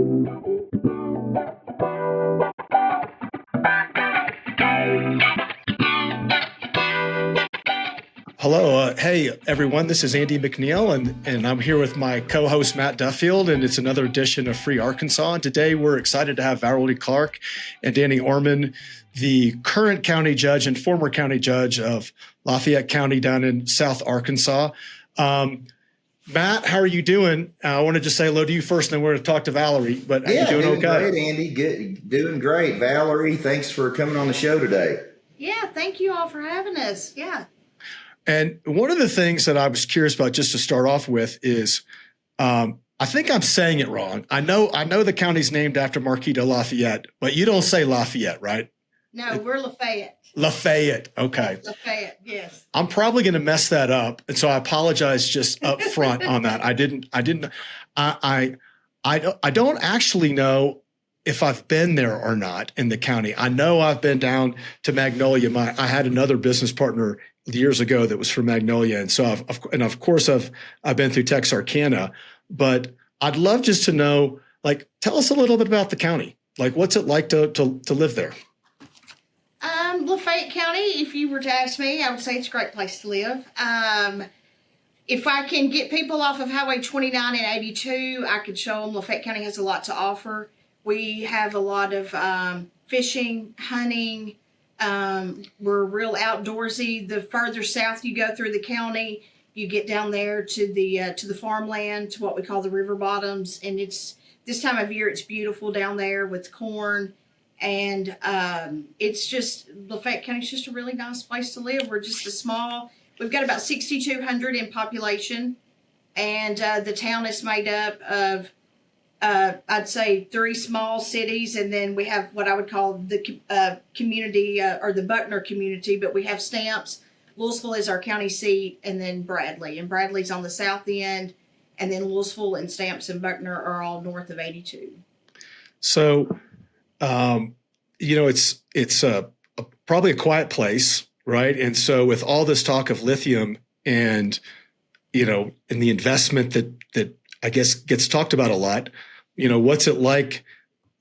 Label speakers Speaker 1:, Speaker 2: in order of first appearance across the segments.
Speaker 1: Hello. Hey, everyone. This is Andy McNeill, and I'm here with my co-host, Matt Duffield, and it's another edition of Free Arkansas. And today we're excited to have Valarie Clark and Danny Orman, the current county judge and former county judge of Lafayette County down in South Arkansas. Matt, how are you doing? I want to just say hello to you first, and then we're going to talk to Valarie. But are you doing okay?
Speaker 2: Great, Andy. Good, doing great. Valarie, thanks for coming on the show today.
Speaker 3: Yeah, thank you all for having us. Yeah.
Speaker 1: And one of the things that I was curious about, just to start off with, is I think I'm saying it wrong. I know the county's named after Marquis de Lafayette, but you don't say Lafayette, right?
Speaker 3: No, we're Lafayette.
Speaker 1: Lafayette. Okay.
Speaker 3: Lafayette. Yes.
Speaker 1: I'm probably going to mess that up, and so I apologize just up front on that. I don't actually know if I've been there or not in the county. I know I've been down to Magnolia. I had another business partner years ago that was from Magnolia, and so of course I've been through Texarkana. But I'd love just to know, like, tell us a little bit about the county. Like, what's it like to live there?
Speaker 3: Lafayette County, if you were to ask me, I would say it's a great place to live. If I can get people off of Highway 29 and 82, I could show them Lafayette County has a lot to offer. We have a lot of fishing, hunting. We're real outdoorsy. The further south you go through the county, you get down there to the farmland, to what we call the river bottoms, and it's this time of year. It's beautiful down there with corn. And it's just, Lafayette County is just a really nice place to live. We're just we've got about 6,200 in population. And the town is made up of, I'd say, 3 small cities. And then we have what I would call the community or the Buckner community. But we have Stamps. Louisville is our county seat. And then Bradley. And Bradley's on the south end. And then Louisville and Stamps and Buckner are all north of 82.
Speaker 1: So, it's probably a quiet place, right? And so with all this talk of lithium and the investment that I guess gets talked about a lot, what's it like?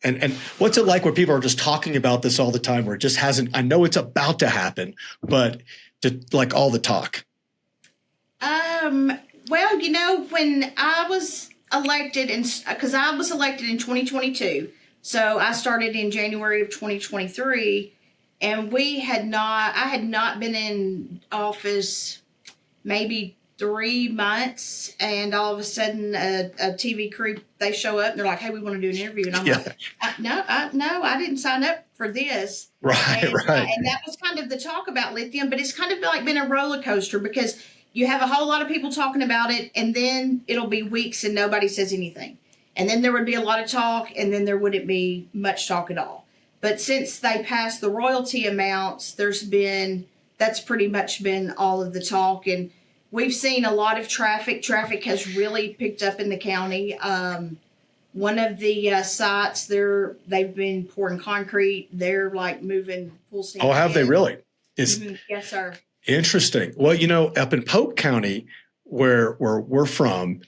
Speaker 1: And what's it like where people are just talking about this all the time, where it just hasn't? I know it's about to happen, but like all the talk.
Speaker 3: Well, when I was elected, because I was elected in 2022. So I started in January of 2023, and I had not been in office maybe 3 months, and all of a sudden a TV crew, they show up and they're like, hey, we want to do an interview. And I'm like, no, I didn't sign up for this.
Speaker 1: Right.
Speaker 3: And that was kind of the talk about lithium, but it's kind of like been a roller coaster, because you have a whole lot of people talking about it, and then it'll be weeks and nobody says anything. And then there would be a lot of talk, and then there wouldn't be much talk at all. But since they passed the royalty amounts, that's pretty much been all of the talk. And we've seen a lot of traffic. Traffic has really picked up in the county. One of the sites, they've been pouring concrete. They're like moving full steam.
Speaker 1: Oh, have they really?
Speaker 3: Yes, sir.
Speaker 1: Interesting. Well, up in Polk County, where we're from,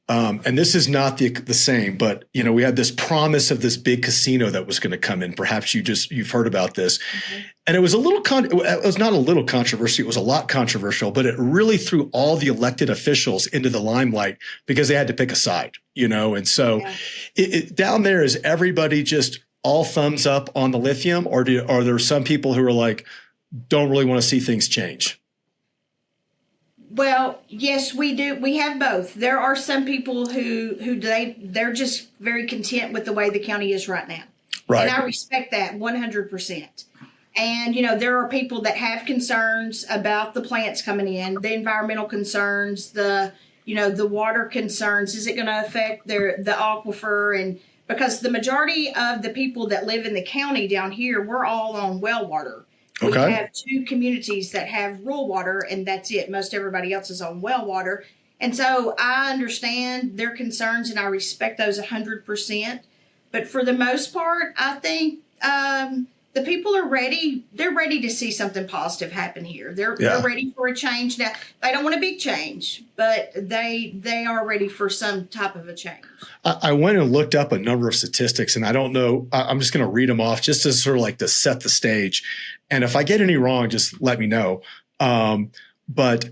Speaker 1: and this is not the same, but we had this promise of this big casino that was going to come in. Perhaps you've heard about this, and it was it was not a little controversial. It was a lot controversial, but it really threw all the elected officials into the limelight because they had to pick a side, And so, down there, is everybody just all thumbs up on the lithium, or are there some people who are like, don't really want to see things change?
Speaker 3: Well, yes, we do. We have both. There are some people who they're just very content with the way the county is right now.
Speaker 1: Right.
Speaker 3: And I respect that 100%. And, there are people that have concerns about the plants coming in, the environmental concerns, the water concerns. Is it going to affect the aquifer? And because the majority of the people that live in the county down here, we're all on well water.
Speaker 1: Okay.
Speaker 3: We have 2 communities that have rural water, and that's it. Most everybody else is on well water. And so I understand their concerns, and I respect those 100%. But for the most part, I think the people are ready. They're ready to see something positive happen here. They're ready for a change now. They don't want a big change, but they are ready for some type of a change.
Speaker 1: I went and looked up a number of statistics, and I don't know. I'm just going to read them off just to sort of like to set the stage. And if I get any wrong, just let me know. But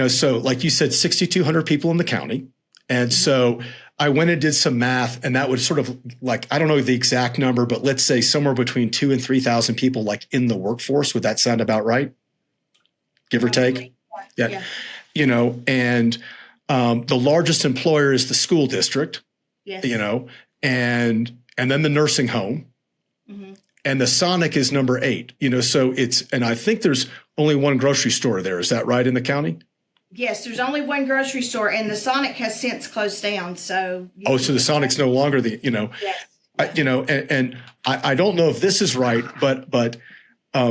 Speaker 1: so like you said, 6,200 people in the county, and so I went and did some math, and that would sort of like, I don't know the exact number, but let's say somewhere between 2,000 and 3,000 people like in the workforce. Would that sound about right? Give or take? Yeah. And the largest employer is the school district,
Speaker 3: Yes.
Speaker 1: And then the nursing home. Mm-hmm. And the Sonic is number 8, so and I think there's only one grocery store there. Is that right in the county?
Speaker 3: Yes, there's only one grocery store, and the Sonic has since closed down. So
Speaker 1: so the Sonic's no longer the
Speaker 3: Yes.
Speaker 1: And I don't know if this is right, but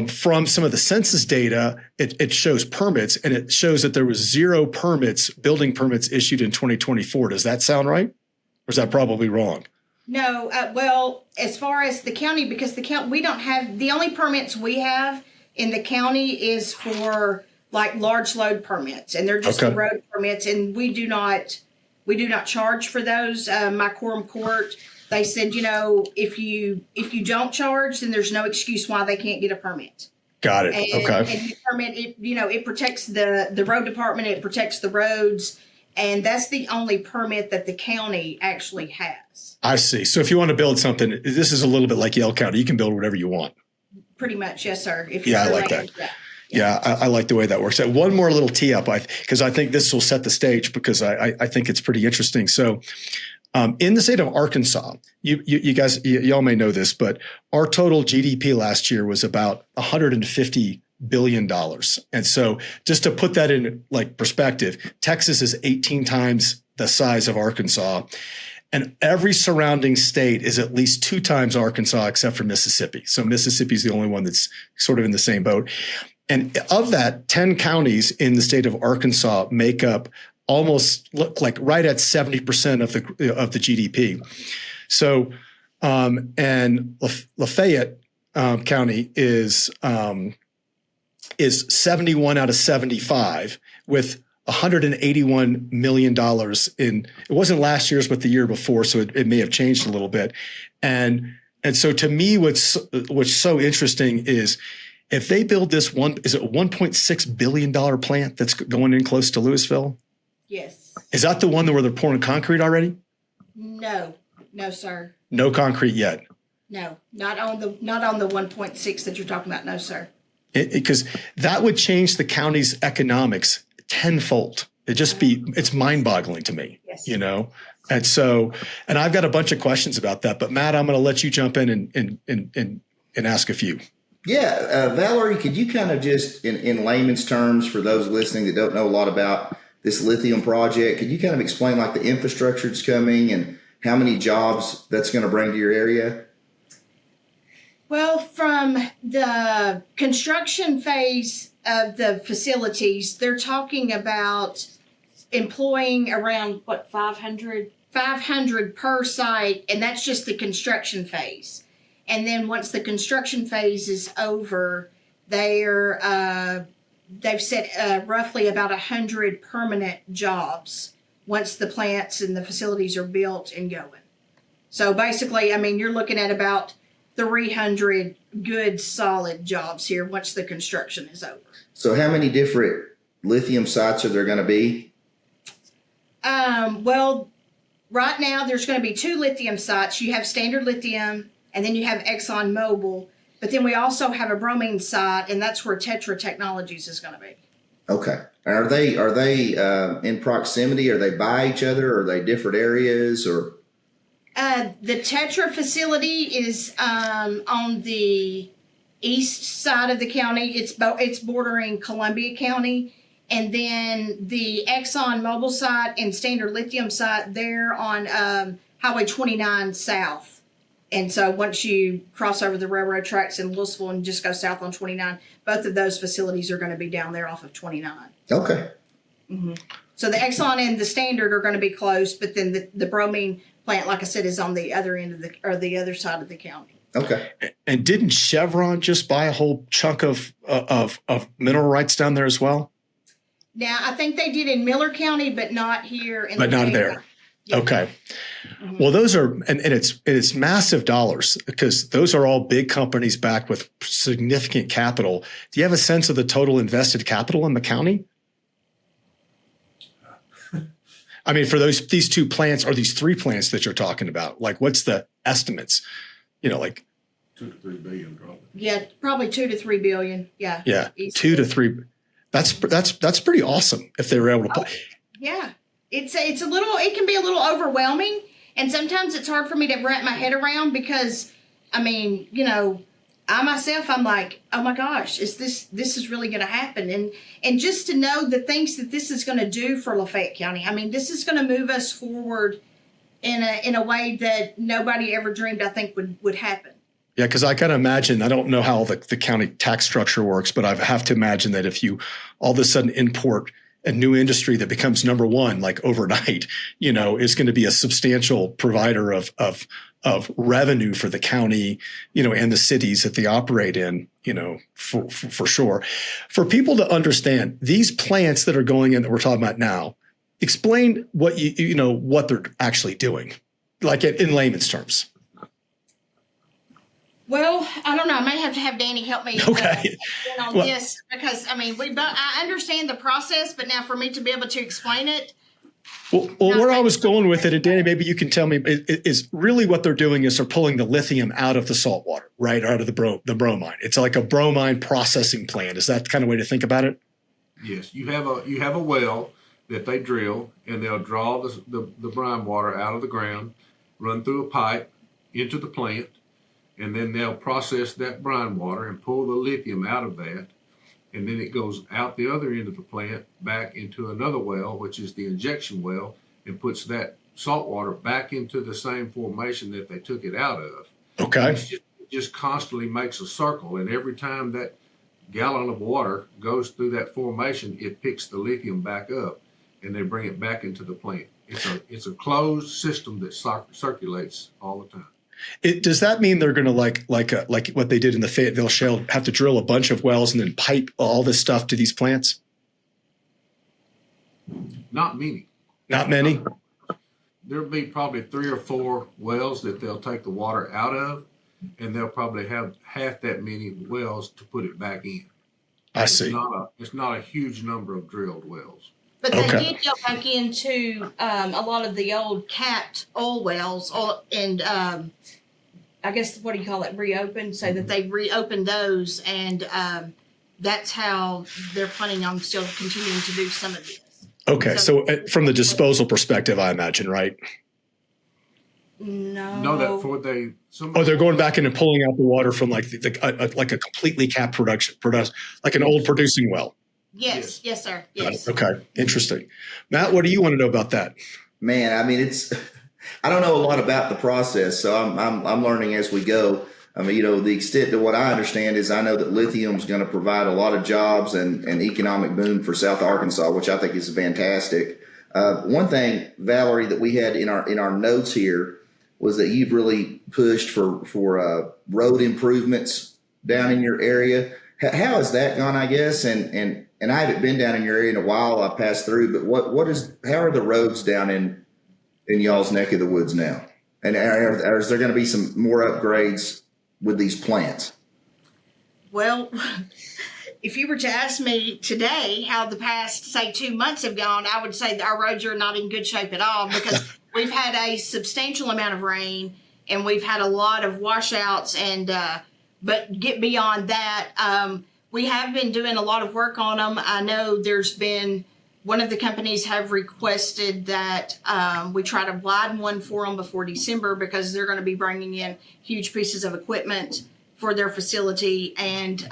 Speaker 1: from some of the census data, it shows permits, and it shows that there was 0 building permits issued in 2024. Does that sound right, or is that probably wrong?
Speaker 3: No, well, as far as the county, because we don't have, the only permits we have in the county is for like large load permits, and they're just the road permits, and we do not charge for those. My quorum court, they said, if you don't charge, then there's no excuse why they can't get a permit.
Speaker 1: Got it.
Speaker 3: And the permit, it protects the road department, it protects the roads, and that's the only permit that the county actually has.
Speaker 1: I see. So if you want to build something, this is a little bit like Yale County. You can build whatever you want.
Speaker 3: Pretty much, yes, sir.
Speaker 1: I like that. Yeah, I like the way that works. One more little tee up, because I think this will set the stage, because I think it's pretty interesting. So in the state of Arkansas, you guys, y'all may know this, but our total GDP last year was about $150 billion. And so just to put that in like perspective, Texas is 18 times the size of Arkansas. And every surrounding state is at least 2 times Arkansas, except for Mississippi. So Mississippi is the only one that's sort of in the same boat. And of that, 10 counties in the state of Arkansas make up almost like right at 70% of the GDP. So, and Lafayette County is 71 out of 75 with $181 million in, it wasn't last year's, but the year before. So it may have changed a little bit. And so to me, what's so interesting is if they build this is it a $1.6 billion plant that's going in close to Louisville?
Speaker 3: Yes.
Speaker 1: Is that the one where they're pouring concrete already?
Speaker 3: No, sir.
Speaker 1: No concrete yet.
Speaker 3: No, not on the 1.6 that you're talking about. No, sir.
Speaker 1: Because that would change the county's economics tenfold. It's mind boggling to me,
Speaker 3: yes.
Speaker 1: And so, and I've got a bunch of questions about that, but Matt, I'm going to let you jump in and ask a few.
Speaker 2: Yeah. Valarie, could you kind of just in layman's terms for those listening that don't know a lot about this lithium project, could you kind of explain like the infrastructure that's coming and how many jobs that's going to bring to your area?
Speaker 3: Well, from the construction phase of the facilities, they're talking about employing around 500 per site, and that's just the construction phase. And then once the construction phase is over, they've set roughly about 100 permanent jobs once the plants and the facilities are built and going. So basically, I mean, you're looking at about 300 good solid jobs here once the construction is over.
Speaker 2: So how many different lithium sites are there going to be?
Speaker 3: Well, right now there's going to be 2 lithium sites. You have Standard Lithium, and then you have ExxonMobil. But then we also have a bromine site, and that's where Tetra Technologies is going to be.
Speaker 2: Okay. Are they in proximity? Are they by each other? Are they different areas? Or
Speaker 3: the Tetra facility is on the east side of the county. It's bordering Columbia County. And then the ExxonMobil site and Standard Lithium site, they're on Highway 29 South. And so once you cross over the railroad tracks in Louisville and just go south on 29, both of those facilities are going to be down there off of 29.
Speaker 2: Okay.
Speaker 3: Mm-hmm. So the Exxon and the Standard are going to be close, but then the bromine plant, like I said, is on the other end of the other side of the county.
Speaker 2: Okay.
Speaker 1: And didn't Chevron just buy a whole chunk of mineral rights down there as well?
Speaker 3: Now, I think they did in Miller County, but not here in
Speaker 1: But not
Speaker 3: Lafayette
Speaker 1: there.
Speaker 3: County. Yeah.
Speaker 1: Okay.
Speaker 3: Mhm.
Speaker 1: Well, those are, and it's massive dollars because those are all big companies backed with significant capital. Do you have a sense of the total invested capital in the county? I mean, for these two plants or these three plants that you're talking about, like what's the estimates? Like
Speaker 4: $2 to $3 billion probably.
Speaker 3: Yeah, probably 2 to 3 billion. Yeah.
Speaker 1: yeah,
Speaker 3: Easily.
Speaker 1: 2 to 3. That's pretty awesome if they were able to.
Speaker 3: Yeah, it's a little. It can be a little overwhelming, and sometimes it's hard for me to wrap my head around because, I mean, I myself, I'm like, oh my gosh, this is really going to happen, and just to know the things that this is going to do for Lafayette County. I mean, this is going to move us forward in a way that nobody ever dreamed, I think, would happen.
Speaker 1: Yeah, because I got to imagine, I don't know how the county tax structure works, but I have to imagine that if you all of a sudden import a new industry that becomes number one, like overnight, is going to be a substantial provider of revenue for the county, and the cities that they operate in, for sure. For people to understand these plants that are going in that we're talking about now, explain what what they're actually doing, like in layman's terms.
Speaker 3: Well, I don't know. I may have to have Danny help me
Speaker 1: Okay.
Speaker 3: on this because I mean I understand the process, but now for me to be able to explain it.
Speaker 1: Well, where I was going with it, and Danny, maybe you can tell me, is really what they're doing is they're pulling the lithium out of the salt water, right, out of the bromine. It's like a bromine processing plant. Is that the kind of way to think about it?
Speaker 4: Yes, you have a well that they drill, and they'll draw the brine water out of the ground, run through a pipe into the plant, and then they'll process that brine water and pull the lithium out of that. And then it goes out the other end of the plant back into another well, which is the injection well, and puts that salt water back into the same formation that they took it out of.
Speaker 1: Okay.
Speaker 4: It just constantly makes a circle. And every time that gallon of water goes through that formation, it picks the lithium back up and they bring it back into the plant. It's a closed system that circulates all the time.
Speaker 1: Does that mean they're going to like what they did in the Fayetteville Shale, have to drill a bunch of wells and then pipe all this stuff to these plants?
Speaker 4: Not many.
Speaker 1: Not many?
Speaker 4: There'll be probably 3 or 4 wells that they'll take the water out of, and they'll probably have half that many wells to put it back in.
Speaker 1: I see.
Speaker 4: It's not a huge number of drilled wells.
Speaker 3: But they did go back into a lot of the old capped oil wells, and I guess what do you call it? Reopened, so that they reopened those, and that's how they're planning on still continuing to do some of this.
Speaker 1: Okay, so from the disposal perspective, I imagine, right?
Speaker 3: No,
Speaker 4: that for they.
Speaker 1: They're going back in and pulling out the water from like like a completely capped production, like an old producing well.
Speaker 3: Yes, sir. Yes.
Speaker 1: Okay, interesting. Matt, what do you want to know about that?
Speaker 2: Man, I mean, I don't know a lot about the process, so I'm learning as we go. I mean, the extent to what I understand is I know that lithium is going to provide a lot of jobs and economic boom for South Arkansas, which I think is fantastic. One thing, Valarie, that we had in our notes here was that you've really pushed for road improvements down in your area. How has that gone, I guess? And I haven't been down in your area in a while. I passed through, but how are the roads down in y'all's neck of the woods now? And is there going to be some more upgrades with these plants?
Speaker 3: Well, if you were to ask me today how the past, say, 2 months have gone, I would say that our roads are not in good shape at all because we've had a substantial amount of rain and we've had a lot of washouts. And but get beyond that, we have been doing a lot of work on them. I know there's been one of the companies have requested that we try to widen one for them before December because they're going to be bringing in huge pieces of equipment for their facility. And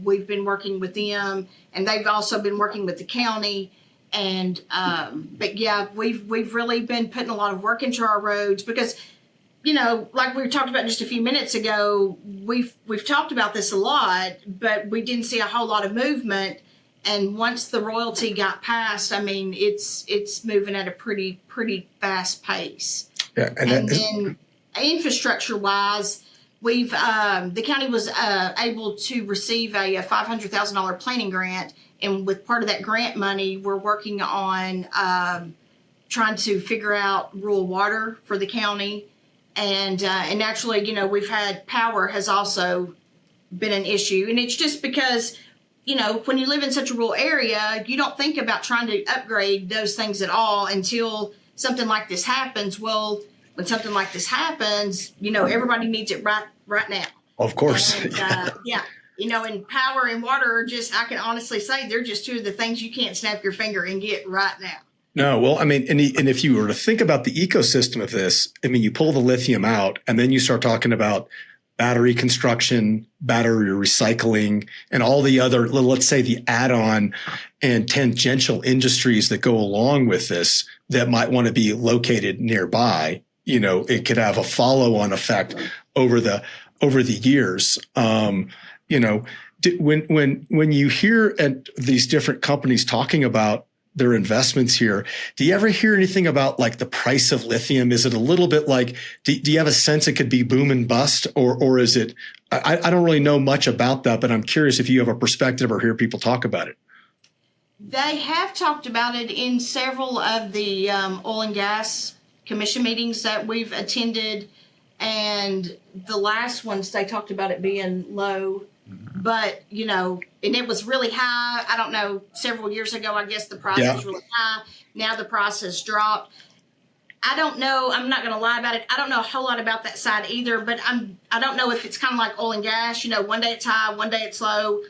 Speaker 3: we've been working with them, and they've also been working with the county. And but yeah, we've really been putting a lot of work into our roads because, like we talked about just a few minutes ago, we've talked about this a lot, but we didn't see a whole lot of movement. And once the royalty got passed, I mean, it's moving at a pretty fast pace.
Speaker 1: Yeah,
Speaker 3: and then infrastructure wise, the county was able to receive a $500,000 planning grant, and with part of that grant money, we're working on trying to figure out rural water for the county, and naturally, we've had power has also been an issue, and it's just because when you live in such a rural area, you don't think about trying to upgrade those things at all until something like this happens. Well, when something like this happens, everybody needs it right now.
Speaker 1: Of course.
Speaker 3: And, and power and water are just, I can honestly say, they're just two of the things you can't snap your finger and get right now.
Speaker 1: No, well, I mean, and if you were to think about the ecosystem of this, I mean, you pull the lithium out and then you start talking about battery construction, battery recycling, and all the other, let's say the add-on and tangential industries that go along with this that might want to be located nearby. It could have a follow-on effect over the years. When you hear at these different companies talking about their investments here, do you ever hear anything about like the price of lithium? Is it a little bit like, do you have a sense it could be boom and bust, or is it, I don't really know much about that, but I'm curious if you have a perspective or hear people talk about it.
Speaker 3: They have talked about it in several of the oil and gas commission meetings that we've attended, and the last ones they talked about it being low, but and it was really high. I don't know, several years ago, I guess the price was really high. Now the price has dropped. I don't know. I'm not going to lie about it. I don't know a whole lot about that side either, but I don't know if it's kind of like oil and gas, one day it's high, one day it's low.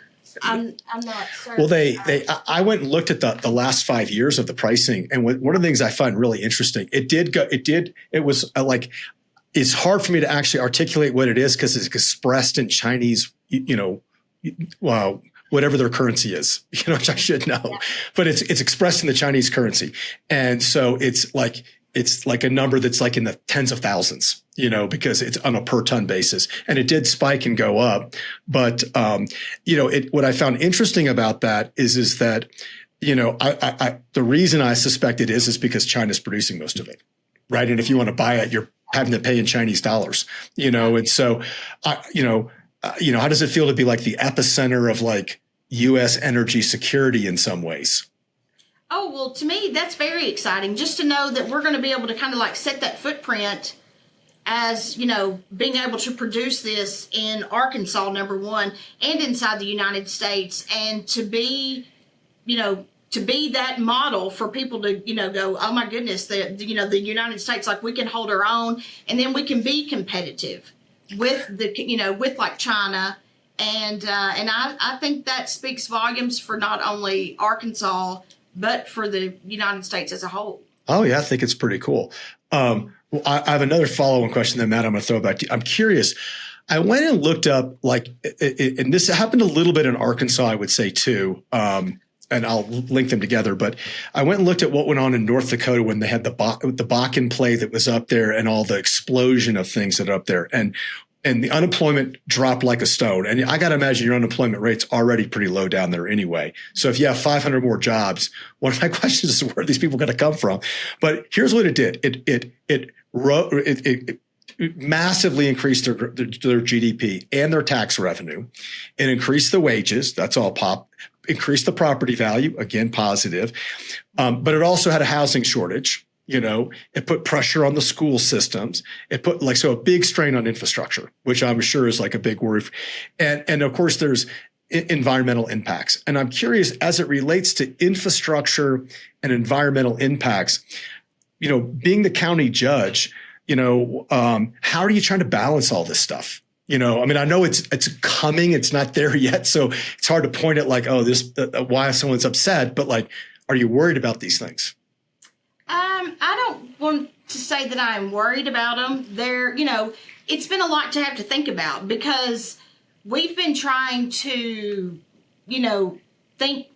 Speaker 3: I'm not certain.
Speaker 1: Well, I went and looked at the last 5 years of the pricing, and one of the things I find really interesting, it was like, it's hard for me to actually articulate what it is because it's expressed in Chinese, whatever their currency is, which I should know, but it's expressed in the Chinese currency. And so it's like a number that's like in the tens of thousands, because it's on a per ton basis, and it did spike and go up. But, what I found interesting about that is that, the reason I suspect it is because China's producing most of it. Right. And if you want to buy it, you're having to pay in Chinese dollars, and so, how does it feel to be like the epicenter of like U.S. energy security in some ways?
Speaker 3: Oh, well, to me, that's very exciting just to know that we're going to be able to kind of like set that footprint as, being able to produce this in Arkansas, number one, and inside the United States, and to be that model for people to, go, oh my goodness, the United States, like we can hold our own, and then we can be competitive with with like China. And I think that speaks volumes for not only Arkansas, but for the United States as a whole.
Speaker 1: Oh yeah, I think it's pretty cool. Well, I have another follow-on question that, Matt, I'm going to throw back to you. I'm curious. I went and looked up and this happened a little bit in Arkansas, I would say too. And I'll link them together. But I went and looked at what went on in North Dakota when they had the Bakken play that was up there and all the explosion of things that are up there. And the unemployment dropped like a stone. And I got to imagine your unemployment rate's already pretty low down there anyway. So if you have 500 more jobs, one of my questions is where are these people going to come from? But here's what it did. It massively increased their GDP and their tax revenue. It increased the wages. That's all pop. Increased the property value. Again, positive. But it also had a housing shortage. It put pressure on the school systems. It put a big strain on infrastructure, which I'm sure is like a big worry. And of course, there's environmental impacts. And I'm curious, as it relates to infrastructure and environmental impacts, being the county judge, how are you trying to balance all this stuff? I know it's coming. It's not there yet. So it's hard to point at like, oh, why someone's upset. But like, are you worried about these things?
Speaker 3: I don't want to say that I'm worried about them. It's been a lot to have to think about because we've been trying to, think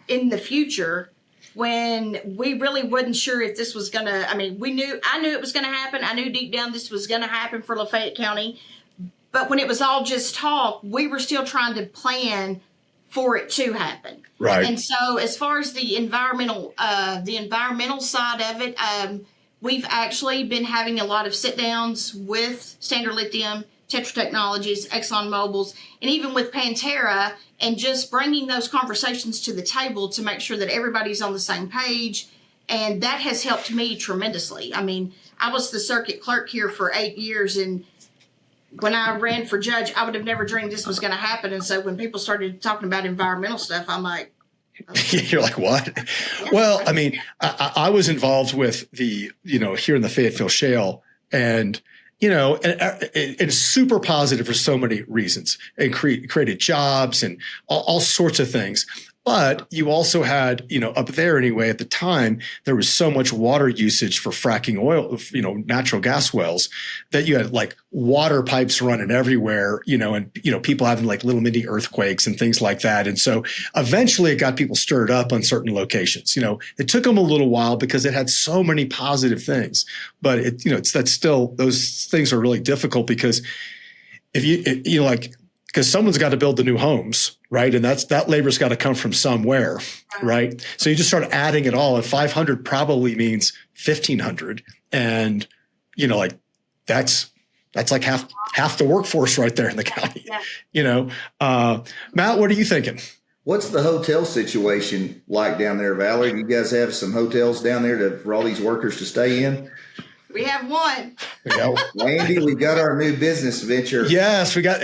Speaker 3: in the future when we really wasn't sure if this was going to, I knew it was going to happen. I knew deep down this was going to happen for Lafayette County. But when it was all just talk, we were still trying to plan for it to happen.
Speaker 1: Right.
Speaker 3: And so as far as the environmental side of it, we've actually been having a lot of sit downs with Standard Lithium Tetra Technologies, ExxonMobil's, and even with Pantera, and just bringing those conversations to the table to make sure that everybody's on the same page. And that has helped me tremendously. I mean, I was the circuit clerk here for 8 years, and when I ran for judge, I would have never dreamed this was going to happen. And so when people started talking about environmental stuff, I'm like,
Speaker 1: you're like, what? Yeah. Well, I mean, I was involved with the, here in the Fayetteville Shale, and, and it's super positive for so many reasons, and created jobs and all sorts of things. But you also had, up there anyway, at the time, there was so much water usage for fracking oil, natural gas wells, that you had like water pipes running everywhere, and, people having like little mini earthquakes and things like that. And so eventually it got people stirred up on certain locations. It took them a little while because it had so many positive things. But that's still, those things are really difficult because because someone's got to build the new homes, right? And that labor's got to come from somewhere, right? So you just start adding it all, and 500 probably means 1,500, and that's like half the workforce right there in the county. Yeah. Matt, what are you thinking?
Speaker 2: What's the hotel situation like down there, Valerie? Do you guys have some hotels down there for all these workers to stay in?
Speaker 3: We have one.
Speaker 2: Randy, we've got our new business venture.
Speaker 1: Yes, we got.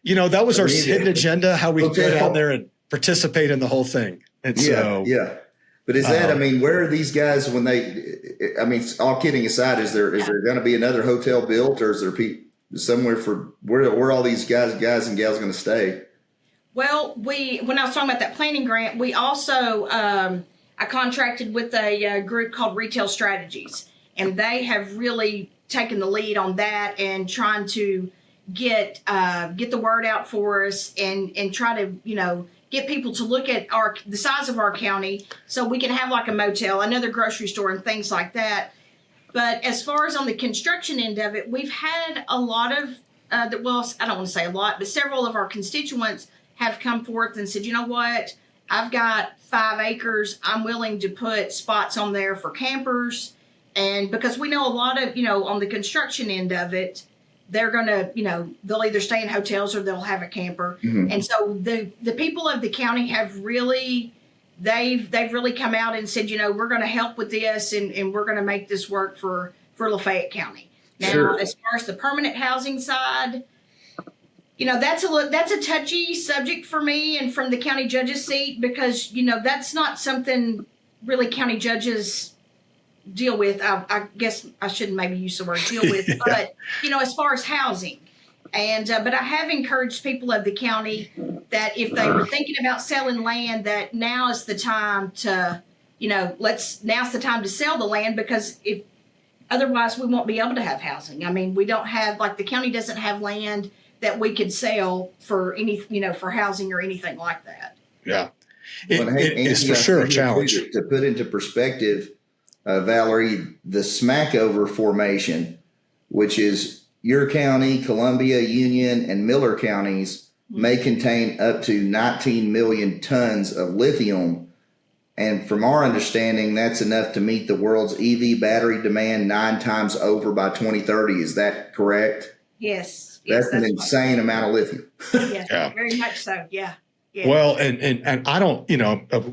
Speaker 1: That was our hidden agenda, how we go down there and participate in the whole thing. And
Speaker 2: yeah. But is that, where are these guys when all kidding aside, is there going to be another hotel built, or is there somewhere for where all these guys and gals going to stay?
Speaker 3: Well, when I was talking about that planning grant, we also, I contracted with a group called Retail Strategies, and they have really taken the lead on that and trying to get the word out for us and try to, get people to look at the size of our county so we can have like a motel, another grocery store, and things like that. But as far as on the construction end of it, we've had a lot of, I don't want to say a lot, but several of our constituents have come forth and said, you know what, I've got 5 acres. I'm willing to put spots on there for campers. And because we know a lot of, on the construction end of it, they're going to, they'll either stay in hotels or they'll have a camper. Mm-hmm. And so the people of the county have really, they've really come out and said, we're going to help with this and we're going to make this work for Lafayette County. Now, sure. As far as the permanent housing side, that's a touchy subject for me and from the county judge's seat because, that's not something really county judges deal with. I guess I shouldn't maybe use the word deal with, yeah. But, as far as housing. And, but I have encouraged people of the county that if they were thinking about selling land, that now is the time to, now's the time to sell the land because otherwise we won't be able to have housing. I mean, we don't have, the county doesn't have land that we could sell for any, for housing or anything like that.
Speaker 1: Yeah. It's for sure a challenge.
Speaker 2: To put into perspective, Valarie, the Smackover Formation, which is your county, Columbia, Union, and Miller counties, may contain up to 19 million tons of lithium. And from our understanding, that's enough to meet the world's EV battery demand 9 times over by 2030. Is that correct?
Speaker 3: Yes.
Speaker 2: That's an insane amount of lithium.
Speaker 3: Yes, yeah. Very much so. Yeah. Yeah.
Speaker 1: Well, and I don't,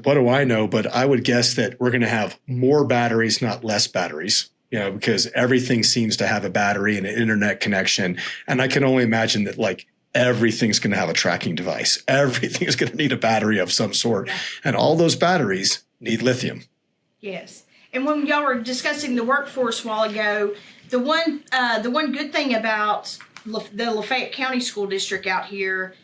Speaker 1: what do I know? But I would guess that we're going to have more batteries, not less batteries, because everything seems to have a battery and an internet connection. And I can only imagine that everything's going to have a tracking device. Everything is going to need a battery of some sort. Yeah. And all those batteries need lithium.
Speaker 3: Yes. And when y'all were discussing the workforce a while ago, the one good thing about the Lafayette County School District out here,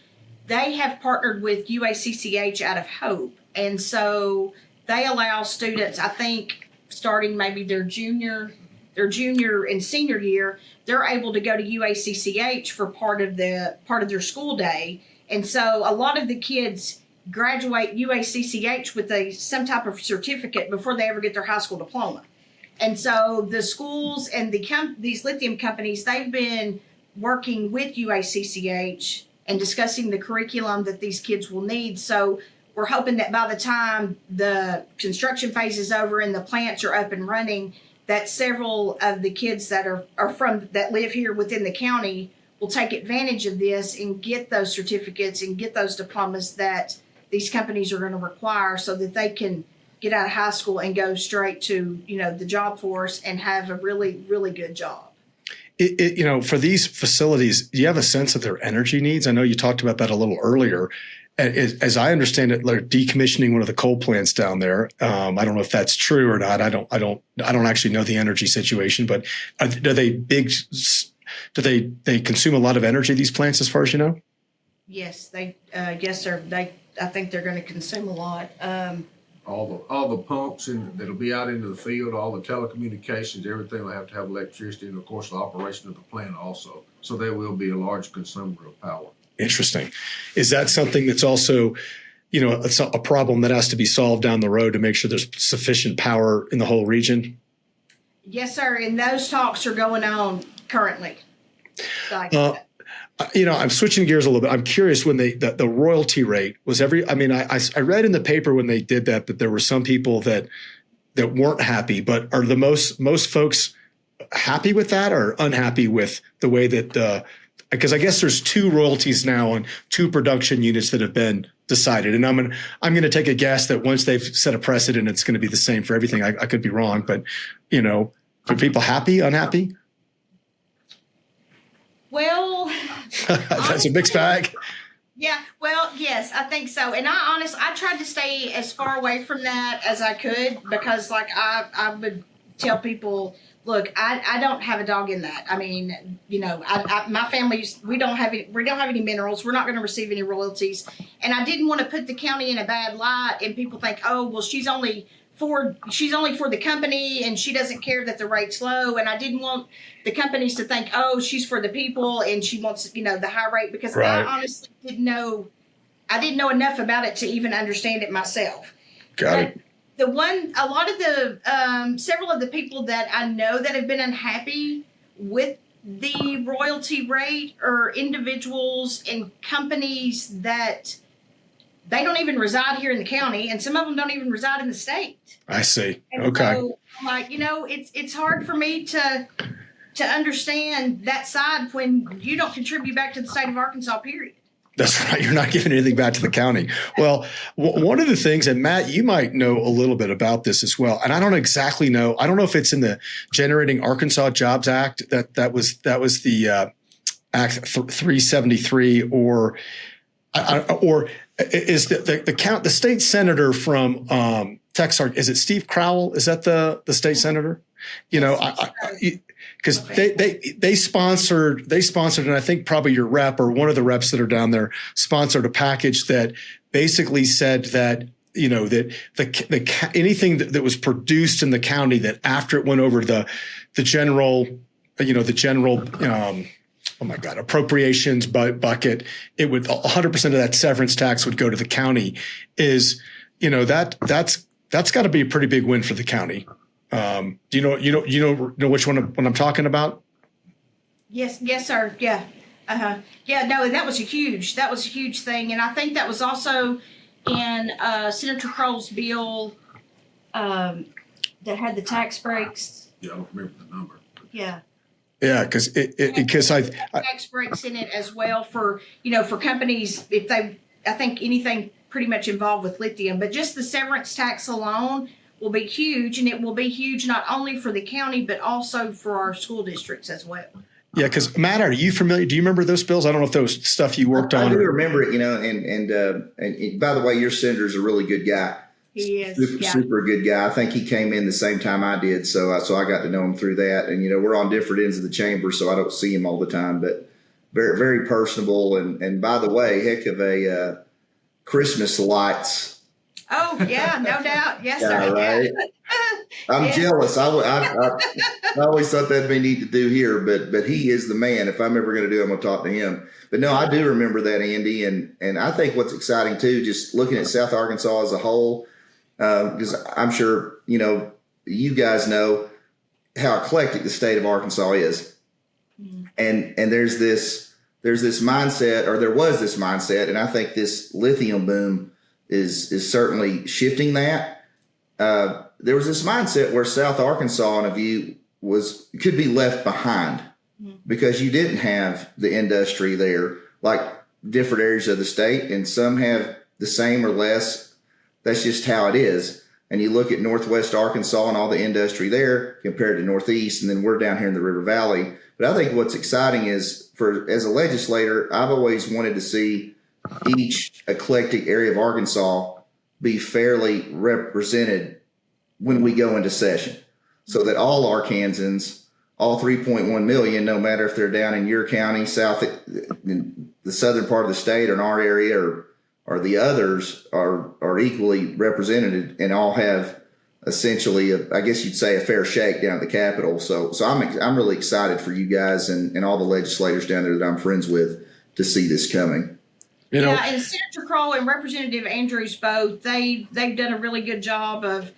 Speaker 3: they have partnered with UACCH out of Hope. And so they allow students, I think, starting maybe their junior and senior year, they're able to go to UACCH for part of their school day. And so a lot of the kids graduate UACCH with some type of certificate before they ever get their high school diploma. And so the schools and these lithium companies, they've been working with UACCH and discussing the curriculum that these kids will need. So we're hoping that by the time the construction phase is over and the plants are up and running, that several of the kids that are that live here within the county will take advantage of this and get those certificates and get those diplomas that these companies are going to require so that they can get out of high school and go straight to, the job force and have a really, really good job.
Speaker 1: For these facilities, do you have a sense of their energy needs? I know you talked about that a little earlier. As I understand it, they're decommissioning one of the coal plants down there. I don't know if that's true or not. I don't actually know the energy situation, but do they consume a lot of energy, these plants, as far as you know?
Speaker 3: Yes, yes, sir. I think they're going to consume a lot.
Speaker 4: All the pumps that'll be out into the field, all the telecommunications, everything will have to have electricity, and of course the operation of the plant also. So they will be a large consumer of power.
Speaker 1: Interesting. Is that something that's also, it's a problem that has to be solved down the road to make sure there's sufficient power in the whole region?
Speaker 3: Yes, sir. And those talks are going on currently.
Speaker 1: I'm switching gears a little bit. I'm curious when the royalty rate was I read in the paper when they did that there were some people that weren't happy, but are the most folks happy with that or unhappy with the way that because I guess there's 2 royalties now on 2 production units that have been decided. And I'm going to take a guess that once they've set a precedent, it's going to be the same for everything. I could be wrong, but are people happy, unhappy?
Speaker 3: Well,
Speaker 1: that's a mixed bag.
Speaker 3: Yeah, well, yes, I think so. And I tried to stay as far away from that as I could because I would tell people, look, I don't have a dog in that. I mean, my family, we don't have any minerals. We're not going to receive any royalties. And I didn't want to put the county in a bad light and people think, oh, well, she's only for the company and she doesn't care that the rate's low. And I didn't want the companies to think, oh, she's for the people and she wants, the high rate because right. I honestly didn't know enough about it to even understand it myself.
Speaker 1: Got it.
Speaker 3: Several of the people that I know that have been unhappy with the royalty rate are individuals and companies that they don't even reside here in the county, and some of them don't even reside in the state.
Speaker 1: I see.
Speaker 3: And
Speaker 1: okay.
Speaker 3: So, it's hard for me to understand that side when you don't contribute back to the state of Arkansas, period.
Speaker 1: That's right. You're not giving anything back to the county. Well, one of the things, and Matt, you might know a little bit about this as well. And I don't exactly know. I don't know if it's in the Generating Arkansas Jobs Act that was the Act 373 or is the state senator from Texas? Is it Steve Crowell? Is that the state senator? Because they sponsored, and I think probably your rep or one of the reps that are down there sponsored a package that basically said that that anything that was produced in the county that after it went over the general appropriations bucket, it would 100% of that severance tax would go to the county. That's got to be a pretty big win for the county. Do you know which one I'm talking about?
Speaker 3: Yes, sir. Yeah. Yeah, no, that was a huge thing. And I think that was also in Senator Crowell's bill that had the tax breaks.
Speaker 4: Yeah, I don't remember the number.
Speaker 3: Yeah.
Speaker 1: Yeah, because
Speaker 3: tax breaks in it as well for companies if I think anything pretty much involved with lithium, but just the severance tax alone will be huge, and it will be huge not only for the county but also for our school districts as well.
Speaker 1: Yeah, because Matt, are you familiar? Do you remember those bills? I don't know if those stuff you worked on.
Speaker 2: I do remember it, and by the way, your senator's a really good guy.
Speaker 3: He is
Speaker 2: super good guy. I think he came in the same time I did, so I got to know him through that. And we're on different ends of the chamber, so I don't see him all the time, but very, very personable. And by the way, heck of a Christmas lights.
Speaker 3: Oh yeah, no doubt. Yes, sir.
Speaker 2: Yeah, right. I'm jealous. I always thought that'd be neat to do here, but he is the man. If I'm ever going to do it, I'm going to talk to him. But no, I do remember that, Andy, and I think what's exciting too, just looking at South Arkansas as a whole, because I'm sure you guys know how eclectic the state of Arkansas is, and there's this mindset, or there was this mindset, and I think this lithium boom is certainly shifting that. There was this mindset where South Arkansas, in a view, could be left behind because you didn't have the industry there like different areas of the state, and some have the same or less. That's just how it is. And you look at Northwest Arkansas and all the industry there compared to Northeast, and then we're down here in the River Valley. But I think what's exciting is, as a legislator, I've always wanted to see each eclectic area of Arkansas be fairly represented when we go into session, so that all Arkansans, all 3.1 million, no matter if they're down in your county, south in the southern part of the state, or in our area, or the others, are equally represented and all have essentially, I guess you'd say, a fair shake down at the Capitol. So I'm really excited for you guys and all the legislators down there that I'm friends with to see this coming.
Speaker 3: Yeah, and Senator Kroll and Representative Andrews both, they've done a really good job of,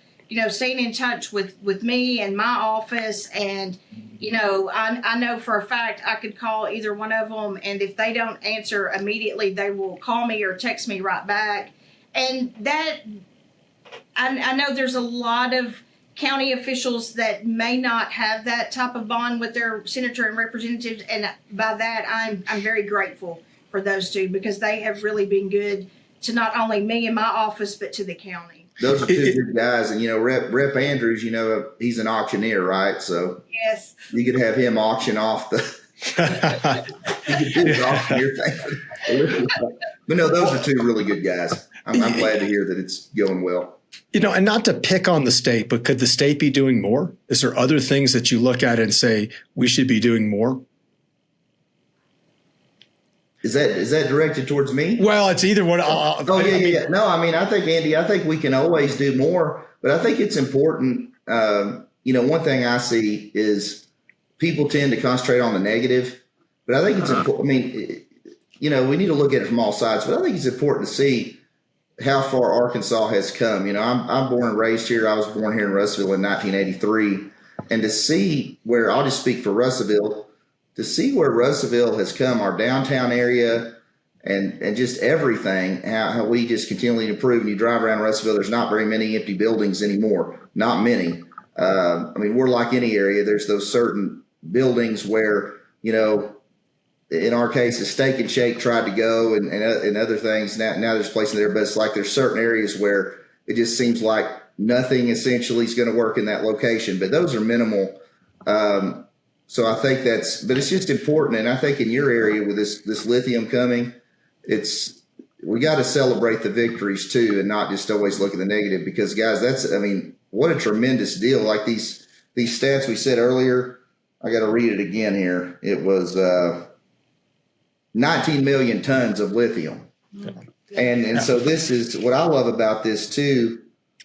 Speaker 3: staying in touch with me and my office. And, I know for a fact I could call either one of them, and if they don't answer immediately, they will call me or text me right back. And that, I know there's a lot of county officials that may not have that type of bond with their senator and representatives. And by that, I'm very grateful for those two, because they have really been good to not only me and my office, but to the county.
Speaker 2: Those are two good guys. And, Rep Andrews, he's an auctioneer, right? So
Speaker 3: yes,
Speaker 2: you could have him auction off the you could do the auctioneer thing. But no, those are two really good guys. I'm glad to hear that it's going well.
Speaker 1: And not to pick on the state, but could the state be doing more? Is there other things that you look at and say we should be doing more?
Speaker 2: Is that directed towards me?
Speaker 1: Well, it's either one.
Speaker 2: Yeah. No, I think, Andy, we can always do more, but I think it's important. One thing I see is people tend to concentrate on the negative, but I think it's important. We need to look at it from all sides, but I think it's important to see how far Arkansas has come. I'm born and raised here. I was born here in Russellville in 1983, and to see where, I'll just speak for Russellville, to see where Russellville has come, our downtown area, and just everything, how we just continually improve. And you drive around Russellville, there's not very many empty buildings anymore. Not many. We're like any area. There's those certain buildings where, in our case, the Steak and Shake tried to go and other things. Now there's places there, but it's like there's certain areas where it just seems like nothing essentially is going to work in that location. But those are minimal. So I think but it's just important. And I think in your area with this lithium coming, we got to celebrate the victories too, and not just always look at the negative, because guys, what a tremendous deal. Like these stats we said earlier, I got to read it again here. It was 19 million tons of lithium. And so this is what I love about this too,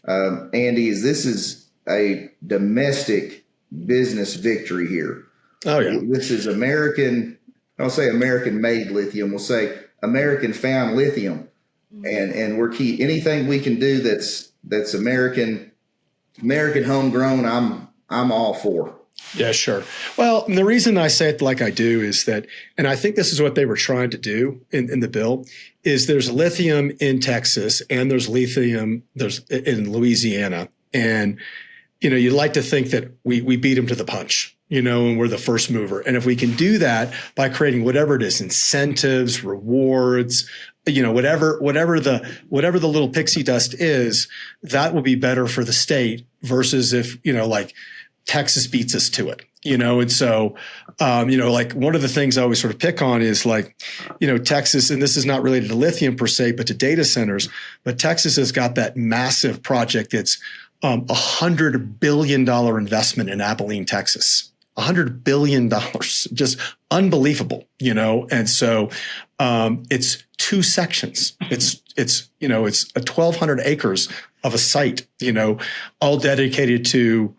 Speaker 2: Andy, is this is a domestic business victory here.
Speaker 1: Oh, yeah.
Speaker 2: This is American, I don't say American made lithium, we'll say American found lithium. And we're anything we can do that's American homegrown, I'm all for.
Speaker 1: Yeah, sure. Well, the reason I say it like I do is that, and I think this is what they were trying to do in the bill, is there's lithium in Texas and there's lithium in Louisiana. And, you'd like to think that we beat them to the punch, and we're the first mover. And if we can do that by creating whatever it is, incentives, rewards, whatever the little pixie dust is, that will be better for the state versus if, Texas beats us to it, and so, one of the things I always sort of pick on is Texas, and this is not related to lithium per se, but to data centers, but Texas has got that massive project that's $100 billion investment in Abilene, Texas. $100 billion, just unbelievable, and so it's two sections. It's 1,200 acres of a site, all dedicated to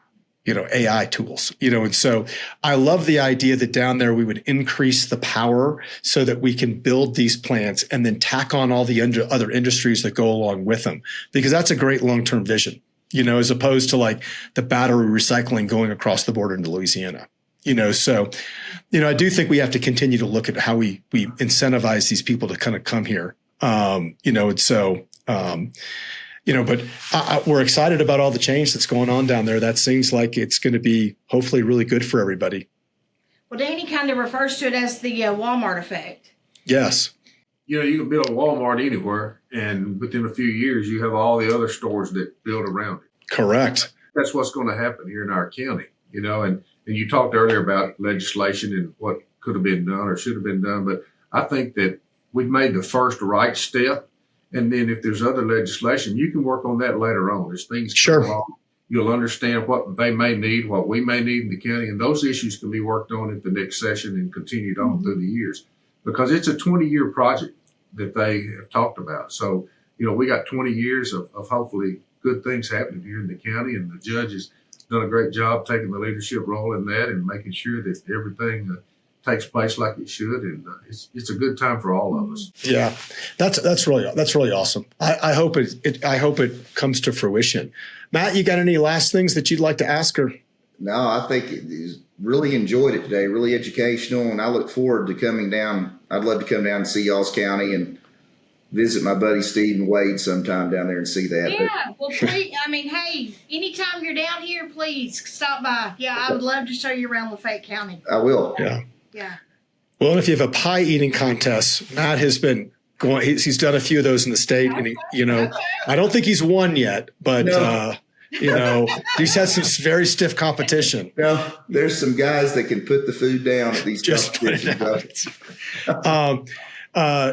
Speaker 1: AI tools, and so I love the idea that down there we would increase the power so that we can build these plants and then tack on all the other industries that go along with them, because that's a great long-term vision, as opposed to the battery recycling going across the border into Louisiana, so, I do think we have to continue to look at how we incentivize these people to kind of come here, and so, but we're excited about all the change that's going on down there. That seems like it's going to be hopefully really good for everybody.
Speaker 3: Well, Danny kind of refers to it as the Walmart effect.
Speaker 1: Yes.
Speaker 4: You know, you can build a Walmart anywhere, and within a few years, you have all the other stores that build around it.
Speaker 1: Correct.
Speaker 4: That's what's going to happen here in our county, you know, and you talked earlier about legislation and what could have been done or should have been done. But I think that we've made the first right step. And then if there's other legislation, you can work on that later on. As things
Speaker 1: Sure.
Speaker 4: come along, you'll understand what they may need, what we may need in the county. And those issues can be worked on at the next session and continued on through the years, because it's a 20-year project that they have talked about. So, you know, we got 20 years of hopefully good things happening here in the county, and the judge has done a great job taking the leadership role in that and making sure that everything takes place like it should. And it's a good time for all of us.
Speaker 1: Yeah, that's really awesome. I hope it comes to fruition. Matt, you got any last things that you'd like to ask her?
Speaker 2: No, I think really enjoyed it today. Really educational, and I look forward to coming down. I'd love to come down and see y'all's county and visit my buddy Steve and Wade sometime down there and see that.
Speaker 3: Yeah, well, please, I mean, hey, anytime you're down here, please stop by. Yeah, I would love to show you around Lafayette County.
Speaker 2: I will.
Speaker 1: Yeah.
Speaker 3: Yeah.
Speaker 1: Well, and if you have a pie eating contest, Matt has been going. He's done a few of those in the state, and I don't think he's won yet, but
Speaker 2: No.
Speaker 1: He's had some very stiff competition.
Speaker 2: No, there's some guys that can put the food down at these
Speaker 1: Just put it
Speaker 2: competitions.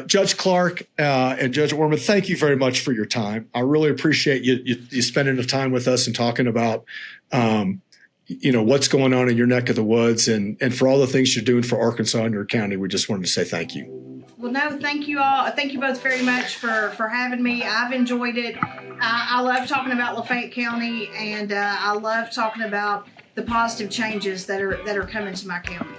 Speaker 1: Judge Clark and Judge Orman, thank you very much for your time. I really appreciate you spending the time with us and talking about what's going on in your neck of the woods, and for all the things you're doing for Arkansas and your county. We just wanted to say thank you.
Speaker 3: Well, no, thank you all. Thank you both very much for having me. I've enjoyed it. I love talking about Lafayette County, and I love talking about the positive changes that are coming to my county.